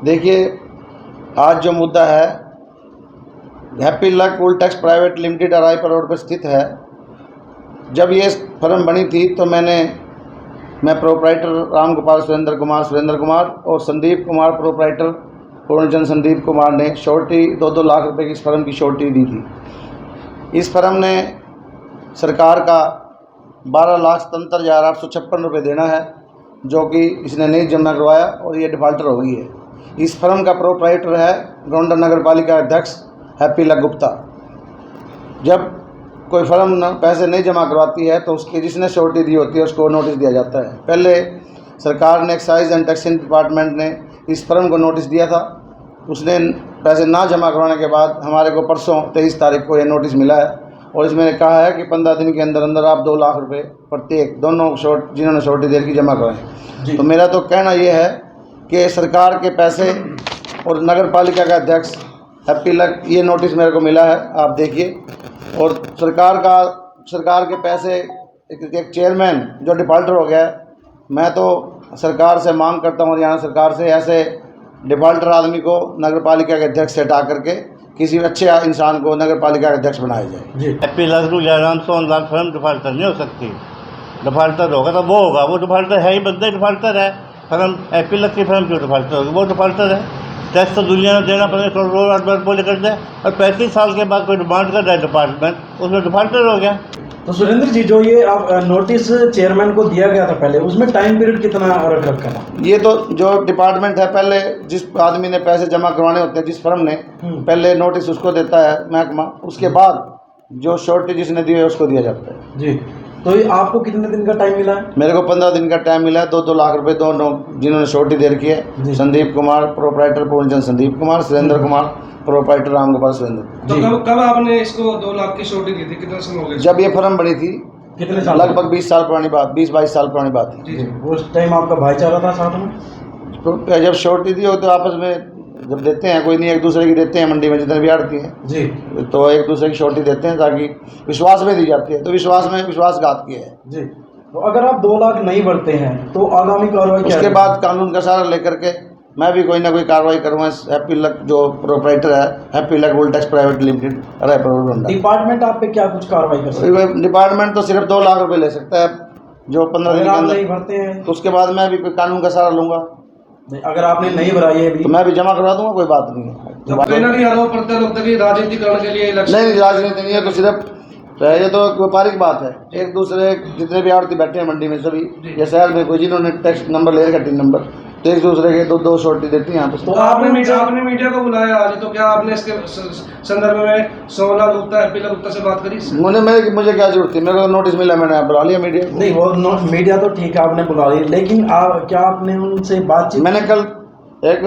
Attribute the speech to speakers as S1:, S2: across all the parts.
S1: देखिए, आज जो मुद्दा है, Happy Luck Wool Tex private limited Raipur road पर स्थित है। जब ये फर्म बनी थी तो मैं प्रोप्राइटर रामगोपाल सुरेंद्र कुमार और संदीप कुमार प्रोप्राइटर पूर्णचंद संदीप कुमार ने श्योरिटी 2-2 लाख रुपए की इस फर्म की श्योरिटी दी थी। इस फर्म ने सरकार का 12,77,856 रुपये देना है, जो कि इसने नहीं जमा करवाया और ये डिफाल्टर हो गई है। इस फर्म का प्रोप्राइटर है गोंडा नगर पालिका अध्यक्ष हैप्पी लक गुप्ता। जब कोई फर्म पैसे नहीं जमा करवाती है तो उसकी जिसने श्योरिटी दी होती है उसको नोटिस दिया जाता है। पहले सरकार ने एक्साइज एंड टैक्सेशन डिपार्टमेंट ने इस फर्म को नोटिस दिया था। उसने पैसे ना जमा करवाने के बाद हमारे को परसों 23 तारीख को यह नोटिस मिला है और इसमें कहा है कि 15 दिन के अंदर अंदर आप 2 लाख रुपए प्रत्येक दोनों जिन्होंने श्योरिटी दे रखी जमा करवाएं। तो मेरा तो कहना यह है कि सरकार के पैसे और नगर पालिका का अध्यक्ष हैप्पी लक, ये नोटिस मेरे को मिला है, आप देखिए। और सरकार के पैसे एक चेयरमैन जो डिफाल्टर हो गया है, मैं तो सरकार से मांग करता हूँ, हरियाणा सरकार से, ऐसे डिफाल्टर आदमी को नगर पालिका के अध्यक्ष से हटा करके किसी अच्छे इंसान को नगर पालिका का अध्यक्ष बनाया जाए। जी,
S2: हैप्पी लक रूल आराम से ऑनलाइन फर्म डिफाल्टर नहीं हो सकती। डिफाल्टर होगा तो वो होगा, वो डिफाल्टर है ही, बंदा डिफाल्टर है। फर्म हैप्पी लक की फर्म क्यों डिफाल्टर होगी? वो डिफाल्टर है। टैक्स तो दुनिया में देना पड़ेगा, करोड़ बोले कर दे, और 35 साल के बाद कोई डिमांड कर रहा है डिपार्टमेंट, उसमें डिफाल्टर हो गया।
S3: तो सुरेंद्र जी, जो ये आप नोटिस चेयरमैन को दिया गया था पहले, उसमें टाइम पीरियड कितना रख रखा था?
S1: ये तो जो डिपार्टमेंट है, पहले जिस आदमी ने पैसे जमा करवाने होते हैं, जिस फर्म ने पहले नोटिस उसको देता है महकमा, उसके बाद जो श्योरिटी जिसने दी है उसको दिया जाता है।
S3: जी, तो ये आपको कितने दिन का टाइम मिला है?
S1: मेरे को 15 दिन का टाइम मिला है। 2-2 लाख रुपए दोनों जिन्होंने श्योरिटी दे रखी है, संदीप कुमार प्रोप्राइटर पूर्णचंद संदीप कुमार, सुरेंद्र कुमार प्रोप्राइटर रामगोपाल सुरेंद्र।
S4: तो कब आपने इसको 2 लाख की श्योरिटी दी थी? कितना समय हो गया?
S1: जब ये फर्म बनी थी,
S3: कितने साल?
S1: लगभग 20 साल पुरानी बात, 20-22 साल पुरानी बात थी।
S3: उस टाइम आपका भाईचारा था साथ में?
S1: तो जब श्योरिटी दी हो तो आपस में जब देते हैं, कोई नहीं, एक दूसरे की देते हैं। मंडी में जितने भी आड़ती हैं
S3: जी,
S1: तो एक दूसरे की श्योरिटी देते हैं ताकि विश्वास में दी जाती है। तो विश्वास में विश्वासघात किया है
S3: जी। तो अगर आप 2 लाख नहीं भरते हैं तो आगामी कार्रवाई क्या?
S1: उसके बाद कानून का सहारा लेकर के मैं भी कोई ना कोई कार्रवाई करूँगा। हैप्पी लक जो प्रोप्राइटर है, Happy Luck Wool Tex private limited Raipur road.
S3: Department आप पे क्या कुछ कार्रवाई कर सकते हैं?
S1: डिपार्टमेंट तो सिर्फ 2 लाख रुपए ले सकता है, जो 15 दिन के अंदर
S3: नहीं भरते हैं
S1: तो उसके बाद मैं भी कोई कानून का सहारा लूंगा।
S3: अगर आपने नहीं भराई है
S1: तो मैं भी जमा करवा दूंगा, कोई बात नहीं है।
S4: राजनीतिकरण के लिए
S1: नहीं, राजनीति नहीं है, तो सिर्फ ये तो व्यापारिक बात है। एक दूसरे जितने भी आड़ती बैठे हैं मंडी में सभी, या शहर में कोई जिन्होंने टैक्स नंबर ले रखा, 3 नंबर, तो एक दूसरे के 2-2 श्योरिटी देती हैं आपस में।
S4: तो आपने मीडिया को बुलाया आज, तो क्या आपने इसके संदर्भ में सोमनाथ गुप्ता, हैप्पी लक गुप्ता से बात करी?
S1: मुझे क्या जरूरत थी? मेरे को नोटिस मिला, मैंने बुला लिया मीडिया।
S3: नहीं, वो मीडिया तो ठीक है, आपने बुला लिया, लेकिन क्या आपने उनसे बातचीत?
S1: मैंने कल एक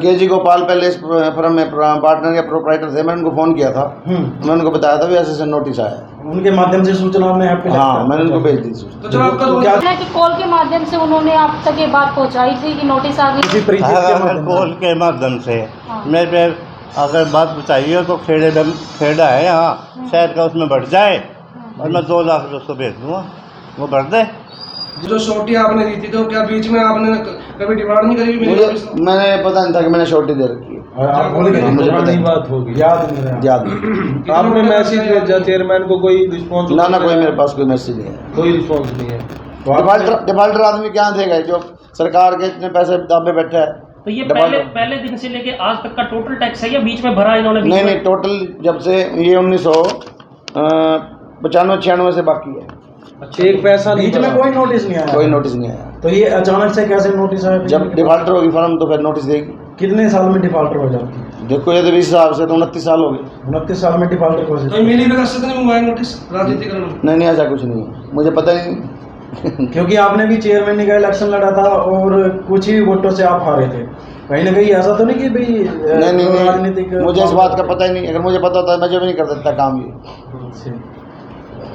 S1: केजी गोपाल पहले इस फर्म में पार्टनर या प्रोप्राइटर थे, मैंने उनको फ़ोन किया था। मैं उनको बताया था भी ऐसे नोटिस आया,
S3: उनके माध्यम से सूचना में हैप्पी लक।
S1: हाँ, मैंने उनको भेज दी।
S4: तो जब आपका
S5: कि कॉल के माध्यम से उन्होंने आप तक ये बात पहुंचाई थी कि नोटिस आ गई?
S2: कॉल के माध्यम से मेरे पे अगर बात बताइए तो खेड़ा है यहाँ शहर का, उसमें बढ़ जाए और मैं 2 लाख उसको भेज दूँगा, वो भर दे।
S4: जो श्योरिटी आपने दी थी तो क्या बीच में आपने कभी डिमांड नहीं करी?
S1: मैंने पता नहीं था कि मैंने श्योरिटी दे रखी है। मुझे पता नहीं,
S3: बात होगी, याद नहीं।
S6: आपने मैसेज भेजा चेयरमैन को, कोई रिस्पॉन्स?
S1: ना, कोई मेरे पास कोई मैसेज नहीं है,
S6: कोई रिस्पॉन्स नहीं है।
S1: डिफाल्टर आदमी क्या देगा जो सरकार के इतने पैसे दाबे बैठा है?
S7: तो ये पहले दिन से लेके आज तक का टोटल टैक्स है या बीच में भरा इन्होंने?
S1: नहीं, टोटल जब से ये 1995-96 से बाकी है।
S6: अच्छा, एक पैसा
S3: बीच में कोई नोटिस नहीं आया?
S1: कोई नोटिस नहीं आया।
S3: तो ये अचानक से कैसे नोटिस आया?
S1: जब डिफाल्टर होगी फर्म तो फिर नोटिस देगी।
S3: कितने साल में डिफाल्टर हो जाती है?
S1: देखो, ये तो 20 साल से तो 29 साल हो गए।
S3: 29 साल में डिफाल्टर हो जाती है।
S4: मिली व्यवस्था नहीं हुआ है नोटिस राजनीतिकरण?
S1: नहीं, ऐसा कुछ नहीं है, मुझे पता ही नहीं।
S3: क्योंकि आपने भी चेयरमैन का इलेक्शन लड़ा था और कुछ ही वोटों से आप हारे थे, कहीं ना कहीं ऐसा तो नहीं कि भाई?
S1: नहीं, राजनीतिक मुझे इस बात का पता ही नहीं। अगर मुझे पता होता मैं जब नहीं कर देता काम ये।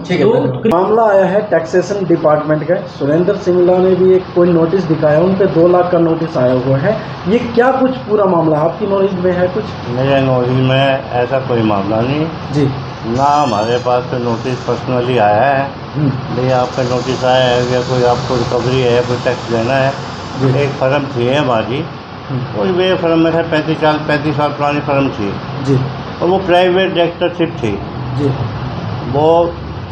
S3: ठीक है। मामला आया है टैक्सेशन डिपार्टमेंट का। सुरेंद्र सिंगला ने भी एक कोई नोटिस दिखाया, उन पे 2 लाख का नोटिस आया हुआ है। ये क्या कुछ पूरा मामला आपकी नॉलेज में है? कुछ
S2: मेरे नॉलेज में ऐसा कोई मामला नहीं
S3: जी,
S2: ना हमारे पास कोई नोटिस पर्सनली आया है, नहीं आपका नोटिस आया है या कोई आपको रिकवरी है, कोई टैक्स देना है। एक फर्म थी हमारी और वे फर्म में है 35 साल पुरानी फर्म थी
S3: जी
S2: और वो प्राइवेट डायरेक्टरशिप थी।
S3: जी
S2: वो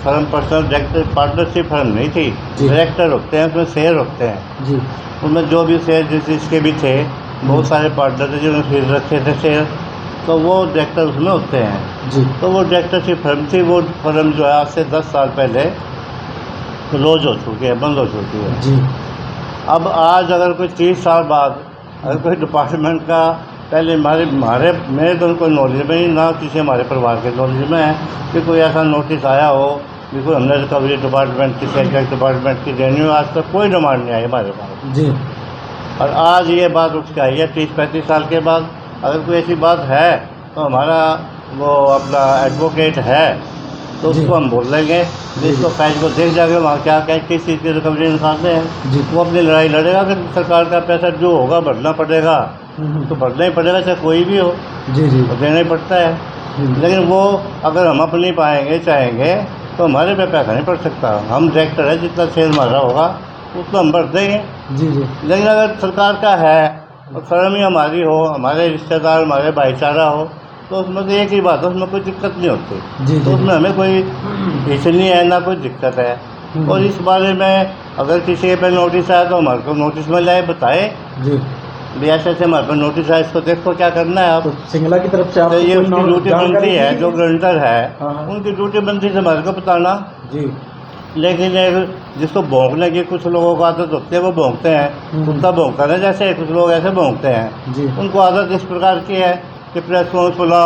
S2: firm personal director partnership firm नहीं थी।
S3: जी।
S2: डायरेक्टर होते हैं, उसमें शेयर होते हैं।
S3: जी
S2: उनमें जो भी शेयर जिस जिसके भी थे, बहुत सारे पार्टनर थे जिन्होंने खरीद रखे थे शेयर, तो वो डायरेक्टर उसमें होते हैं।
S3: जी
S2: तो वो डायरेक्टरशिप फर्म थी। वो फर्म जो है आज से 10 साल पहले क्लोज हो चुकी है, बंद हो चुकी है।
S3: जी
S2: अब आज अगर कोई 30 साल बाद अगर कोई डिपार्टमेंट का पहले मेरे तो कोई नॉलेज में ही ना किसी हमारे परिवार के नॉलेज में है कि कोई ऐसा नोटिस आया हो कि कोई हमने रिकवरी डिपार्टमेंट की, सेल टैक्स डिपार्टमेंट की देनी हो, आज तक कोई डिमांड नहीं आई हमारे पास।
S3: जी
S2: और आज ये बात उठ के आई है 30-35 साल के बाद। अगर कोई ऐसी बात है तो हमारा वो अपना एडवोकेट है तो
S3: जी।
S2: उसको हम बोल लेंगे कि इसको फाइल को देख जाके वहाँ क्या क्या किस चीज़ की रिकवरी निकालते हैं।
S3: जी।
S2: वो अपनी लड़ाई लड़ेगा। अगर सरकार का पैसा जो होगा भरना पड़ेगा तो भरना ही पड़ेगा, चाहे कोई भी हो,
S3: जी जी
S2: तो देना ही पड़ता है। लेकिन वो अगर हम अपनी पाएंगे चाहेंगे तो हमारे पे पैसा नहीं पड़ सकता। हम डायरेक्टर है, जितना शेयर हमारा होगा उतना हम भर देंगे।
S3: जी जी
S2: लेकिन अगर सरकार का है और फर्म ही हमारी हो, हमारे रिश्तेदार, हमारे भाईचारा हो, तो उसमें तो एक ही बात है, उसमें कोई दिक्कत नहीं होती।
S3: जी,
S2: तो
S3: जी।
S2: उसमें हमें कोई इश्यू नहीं है, ना कोई दिक्कत है। और इस बारे में अगर किसी पे नोटिस आया तो हमारे को नोटिस में लाए, बताए
S3: जी
S2: भी ऐसे हमारे पर नोटिस आया, इसको देखो क्या करना है आप।
S3: तो सिंगला की तरफ से
S2: तो
S3: आपको
S2: ये
S3: कोई
S2: उसकी ड्यूटी
S3: जानकारी
S2: बनती है,
S3: दी
S2: जो
S3: गई?
S2: ग्रंटर है
S3: हाँ, हाँ।
S2: उनकी ड्यूटी बनती है हमारे को बताना।
S3: जी
S2: लेकिन एक जिसको भौंकने की कुछ लोगों को आदत होती है, वो भौंकते हैं। कुत्ता भौंकता है जैसे, कुछ लोग ऐसे भौंकते हैं।
S3: जी
S2: उनको आदत इस प्रकार की है कि प्रेस कॉन्फ्रेंस बुला,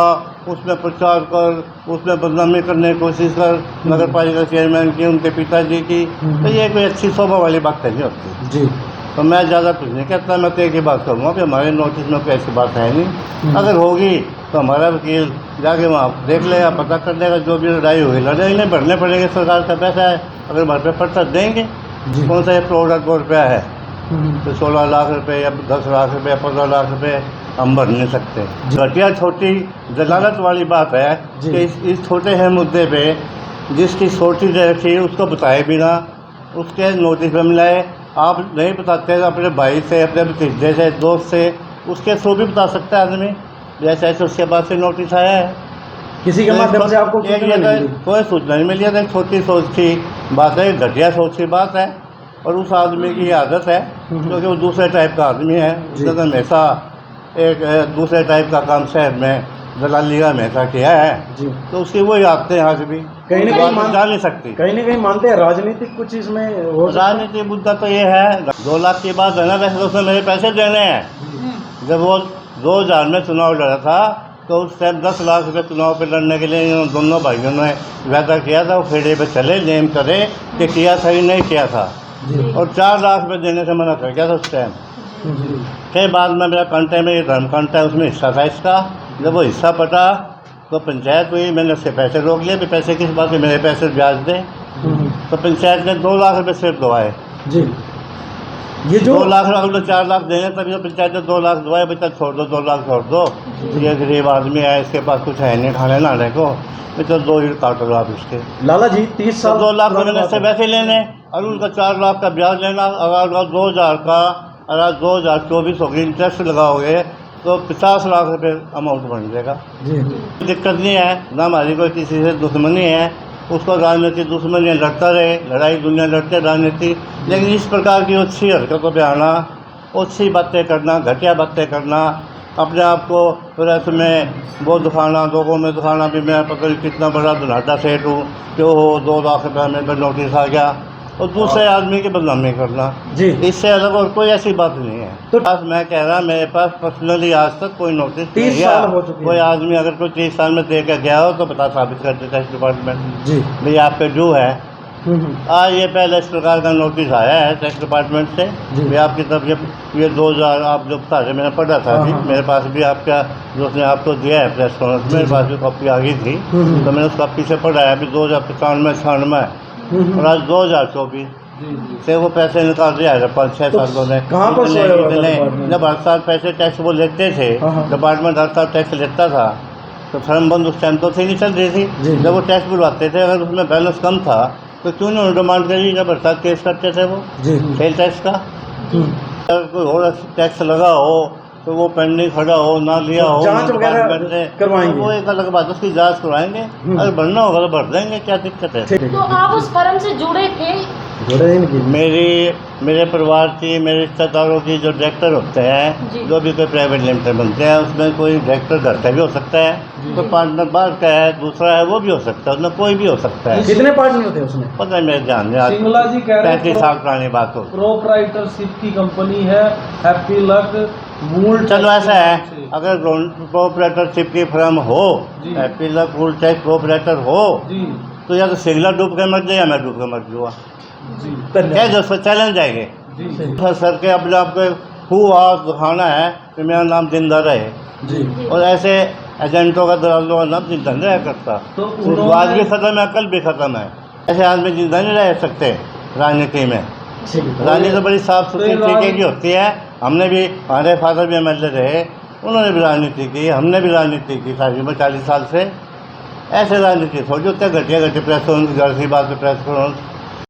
S2: उसमें प्रचार कर, उसमें बदनामी करने की कोशिश कर नगर पालिका चेयरमैन की, उनके पिताजी की। तो ये कोई अच्छी शोभा वाली बात नहीं होती।
S3: जी
S2: तो मैं ज़्यादा कुछ नहीं कहता। मैं तो एक ही बात करूँगा कि हमारे नोटिस में कोई ऐसी बात है नहीं। अगर होगी तो हमारा वकील जाके वहाँ देख लेगा, पता कर लेगा, जो भी लड़ाई होगी लड़ाई नहीं, भरने पड़ेंगे। सरकार का पैसा है, अगर हमारे पे पर्चा देंगे।
S3: जी।
S2: कौन सा ये प्रोडक्ट रुपया है तो 16 लाख रुपए या 10 लाख रुपए या 15 लाख रुपए हम भर नहीं सकते। घटिया छोटी जलालत वाली बात है
S3: जी।
S2: कि इस छोटे से मुद्दे पे जिसकी छोटी दे रखी उसको बताए बिना उसके नोटिस में मिलाए। आप नहीं बताते तो अपने भाई से, अपने भतीजे से, दोस्त से, उसके थ्रू भी बता सकता है आदमी। जैसे ऐसे उसके बाद से नोटिस आया है,
S3: किसी के माध्यम से आपको
S2: एक
S3: सूचना
S2: जगह
S3: नहीं मिली?
S2: कोई सूचना नहीं मिली है। एक छोटी सोच की बात है, घटिया सोच की बात है। और उस आदमी की आदत है क्योंकि वो दूसरे टाइप का आदमी है। उसने तो हमेशा एक दूसरे टाइप का काम शहर में दलाली का हमेशा किया है।
S3: जी
S2: तो उसकी वही आदतें आज भी
S3: कहीं ना कहीं
S2: जा नहीं सकती।
S3: कहीं ना कहीं मानते हैं राजनीतिक कुछ इसमें हो सकता है?
S2: राजनीतिक मुद्दा तो ये है, 2 लाख की बात है ना। वैसे तो उसमें मेरे पैसे देने हैं। जब वो 2000 में चुनाव लड़ा था तो उस टाइम 10 लाख रुपये चुनाव पे लड़ने के लिए इन दोनों भाइयों ने वादा किया था। वो खेड़े पे चले, नेम करे कि किया था कि नहीं किया था।
S3: जी
S2: और 4 लाख रुपये देने से मना कर गया था उस टाइम।
S3: जी
S2: फिर बाद में मेरा कंटे में, ये धर्मकंट है, उसमें हिस्सा था इसका। जब वो हिस्सा पटा तो पंचायत हुई, मैंने उससे पैसे रोक लिए कि पैसे किस बात के, मेरे पैसे ब्याज दें। तो पंचायत ने 2 लाख रुपये सिर्फ दवाए।
S3: जी ये जो
S2: 2 लाख अगर 4 लाख देने तभी तो पंचायत ने 2 लाख दवाए। बच्चा छोड़ दो, 2 लाख छोड़ दो, ये गरीब आदमी है, इसके पास कुछ है नहीं खाने नाने को, तो 2 ही काट लो आप इसके।
S3: लाला जी 30
S2: तो
S3: साल
S2: 2 लाख
S3: पुरानी
S2: मैंने
S3: बात
S2: इससे
S3: है।
S2: वैसे लेने और उनका 4 लाख का ब्याज लेना। अगर 2000 का, अगर 2024 होगी इंटरेस्ट लगाओगे तो 50 लाख रुपये अमाउंट बन जाएगा।
S3: जी
S2: दिक्कत नहीं है ना, हमारी कोई किसी से दुश्मनी है। उसको राजनीति दुश्मनी लड़ता रहे, लड़ाई दुनिया लड़ते राजनीति। लेकिन इस प्रकार की अच्छी हरकतों पे आना, अच्छी बातें करना, घटिया बातें करना, अपने आप को प्रेस में वो दिखाना, लोगों में दिखाना भी मैं पता नहीं कितना बड़ा धनाढ़ा सेठ हूँ, क्यों हो 2 लाख रुपये मेरे पर नोटिस आ गया, और दूसरे आदमी की बदनामी करना।
S3: जी
S2: इससे अलग और कोई ऐसी बात नहीं है।
S3: तो-
S2: बस मैं कह रहा, मेरे पास पर्सनली आज तक कोई नोटिस
S3: 30
S2: नहीं
S3: साल
S2: आया।
S3: हो चुके हैं।
S2: कोई आदमी अगर कोई 30 साल में दे के गया हो तो बता साबित कर देता है डिपार्टमेंट
S3: जी
S2: भाई आप पे ड्यू है। आज ये पहले इस प्रकार का नोटिस आया है टैक्स डिपार्टमेंट से
S3: जी।
S2: भी आपकी तरफ ये 2000 आप जो बता रहे, मैंने पढ़ा था अभी,
S3: हाँ, हाँ।
S2: मेरे पास भी आपका जो उसने आपको दिया है प्रेस कॉन्फ्रेंस, मेरे पास भी कॉपी आ गई थी। तो मैंने उस कॉपी से पढ़ा है अभी 2095 96 और आज 2024 से वो पैसे निकाल दिया है 5-6
S3: तो
S2: सालों में।
S3: कहाँ पर सोया हुआ था डिपार्टमेंट?
S2: जब हर साल पैसे टैक्स वो लेते थे,
S3: हाँ, हाँ।
S2: डिपार्टमेंट हर साल टैक्स लेता था, तो फर्म बंद उस टाइम तो थी नहीं चल रही
S3: जी।
S2: थी। जब वो टैक्स बुलवाते थे, अगर उसमें बैलेंस कम था तो क्यों नहीं डिमांड करी, जब हर साल केस करते थे वो
S3: जी
S2: सेल टैक्स का। अगर कोई और टैक्स लगा हो तो वो पेंडिंग खड़ा हो ना लिया
S3: तो
S2: हो
S3: जांच वगैरह
S2: डिपार्टमेंट ने,
S3: करवाएंगे।
S2: तो वो एक अलग बात, उसकी जांच करवाएंगे। अगर भरना होगा तो भर देंगे, क्या दिक्कत है।
S3: ठीक है
S5: तो आप उस फर्म से जुड़े थे?
S3: जुड़े ही नहीं।
S2: मेरे परिवार की, मेरे रिश्तेदारों की जो डायरेक्टर होते
S5: जी।
S2: हैं, जो भी कोई प्राइवेट लिमिटेड बनते हैं, उसमें कोई डायरेक्टर घर का भी हो सकता है, कोई पार्टनर बाहर का है, दूसरा है वो भी हो सकता है, उसमें कोई भी हो सकता है।
S3: कितने पार्टनर थे उसमें?
S2: पता है मेरे ध्यान में, आज
S6: सिंगला जी कह रहे हैं
S2: 35 साल पुरानी बात हो।
S6: प्रोप्राइटरशिप की कंपनी है हैप्पी लक मूल।
S2: चलो ऐसा है, अगर प्रोपरेटरशिप की फर्म हो,
S6: जी।
S2: Happy Luck full Tex proprietor हो,
S6: जी
S2: तो या तो सिंगला डूब के मर जाए या मैं डूब के मर जाऊँगा।
S6: जी
S2: क्या
S3: धन्यवाद।
S2: दोस्तों, चैलेंज जाएंगे
S6: जी
S2: सर के अपने आप को दिखाना है कि मेरा नाम जिंदा रहे,
S3: जी
S2: और ऐसे एजेंटों का, दलालों का नाम जिंदा नहीं रह सकता।
S6: तो
S2: तो आज भी ख़त्म है, कल भी ख़त्म है। ऐसे आदमी जिंदा नहीं रह सकते राजनीति में।
S3: ठीक है।
S2: राजनीति तो बड़ी साफ सुथरी
S6: तो
S2: तरीके की होती है। हमने भी, हमारे फादर भी MLA रहे, उन्होंने भी राजनीति की, हमने भी राजनीति की तकरीबन 40 साल से। ऐसे राजनीति थोड़ी होती है, घटिया घटिया प्रेस, घर की बात पे प्रेस करो,